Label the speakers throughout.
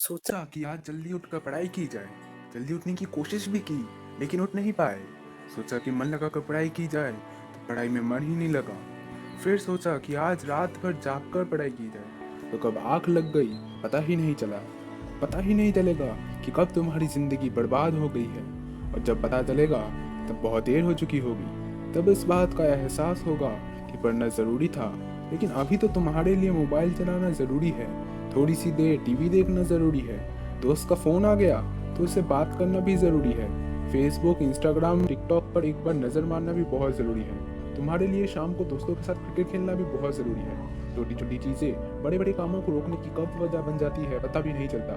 Speaker 1: सोचा कि आज जल्दी उठकर पढ़ाई की जाए। जल्दी उठने की कोशिश भी की, लेकिन उठ नहीं पाए। सोचा कि मन लगाकर पढ़ाई की जाए, तो पढ़ाई में मन ही नहीं लगा। फिर सोचा कि आज रात भर जाग कर पढ़ाई की जाए, तो कब आँख लग गई पता ही नहीं चला। पता ही नहीं चलेगा कि कब तुम्हारी ज़िंदगी बर्बाद हो गई है, और जब पता चलेगा तब बहुत देर हो चुकी होगी। तब इस बात का एहसास होगा कि पढ़ना ज़रूरी था, लेकिन अभी तो तुम्हारे लिए मोबाइल चलाना ज़रूरी है, थोड़ी सी देर टीवी देखना ज़रूरी है, दोस्त का फ़ोन आ गया तो उससे बात करना भी ज़रूरी है, फेसबुक, इंस्टाग्राम, टिकटॉक पर एक बार नज़र मारना भी बहुत ज़रूरी है। तुम्हारे लिए शाम को दोस्तों के साथ क्रिकेट खेलना भी बहुत ज़रूरी है। छोटी छोटी चीज़ें बड़े बड़े कामों को रोकने की कब वजह बन जाती है पता भी नहीं चलता।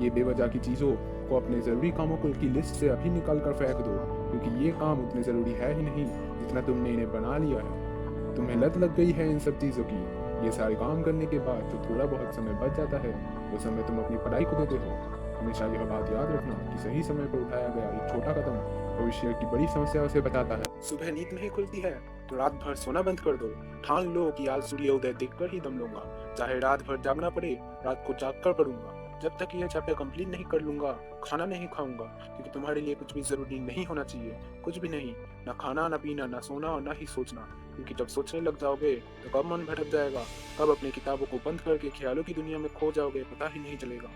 Speaker 1: ये बेवजह की चीज़ों को अपने ज़रूरी कामों को की लिस्ट से अभी निकाल कर फेंक दो, क्योंकि ये काम उतने ज़रूरी है ही नहीं जितना तुमने इन्हें बना लिया है। तुम्हें लत लग गई है इन सब चीज़ों की। ये सारे काम करने के बाद जो थोड़ा बहुत समय बच जाता है, वो समय तुम अपनी पढ़ाई को देते हो। हमेशा यह बात याद रखना कि सही समय पर उठाया गया एक छोटा कदम भविष्य की बड़ी समस्याओं से बचाता है। सुबह नींद नहीं खुलती है तो रात भर सोना बंद कर दो। ठान लो कि आज सूर्योदय देखकर ही दम लूंगा, चाहे रात भर जागना पड़े, रात को जाग कर पढ़ूंगा। जब तक यह चैप्टर कंप्लीट नहीं कर लूंगा, खाना नहीं खाऊंगा, क्योंकि तुम्हारे लिए कुछ भी जरूरी नहीं होना चाहिए। कुछ भी नहीं, ना खाना, ना पीना, ना सोना और ना ही सोचना। क्योंकि जब सोचने लग जाओगे तो कब मन भटक जाएगा, कब अपनी किताबों को बंद करके ख्यालों की दुनिया में खो जाओगे पता ही नहीं चलेगा।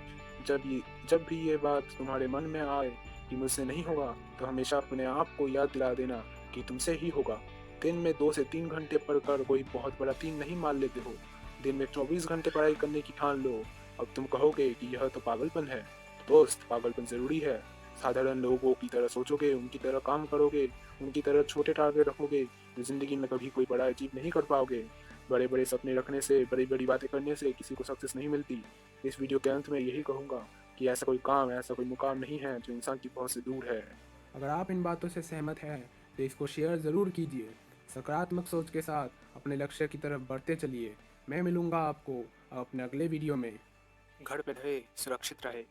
Speaker 1: जब भी ये बात तुम्हारे मन में आए कि मुझसे नहीं होगा, तो हमेशा अपने आप को याद दिला देना कि तुमसे ही होगा। दिन में 2 से 3 घंटे पढ़कर कोई बहुत बड़ा तीन नहीं मान लेते हो। दिन में 24 घंटे पढ़ाई करने की ठान लो। अब तुम कहोगे कि यह तो पागलपन है। दोस्त, पागलपन जरूरी है। साधारण लोगों की तरह सोचोगे, उनकी तरह काम करोगे, उनकी तरह छोटे टारगेट रखोगे, तो जिंदगी में कभी कोई बड़ा अचीव नहीं कर पाओगे। बड़े बड़े सपने रखने से, बड़ी बड़ी बातें करने से किसी को सक्सेस नहीं मिलती। इस वीडियो के अंत में यही कहूँगा कि ऐसा कोई काम, ऐसा कोई मुकाम नहीं है जो इंसान की पहुंच से दूर है। अगर आप इन बातों से सहमत हैं तो इसको शेयर ज़रूर कीजिए। सकारात्मक सोच के साथ अपने लक्ष्य की तरफ बढ़ते चलिए। मैं मिलूंगा आपको अपने अगले वीडियो में। घर पे रहे, सुरक्षित रहे।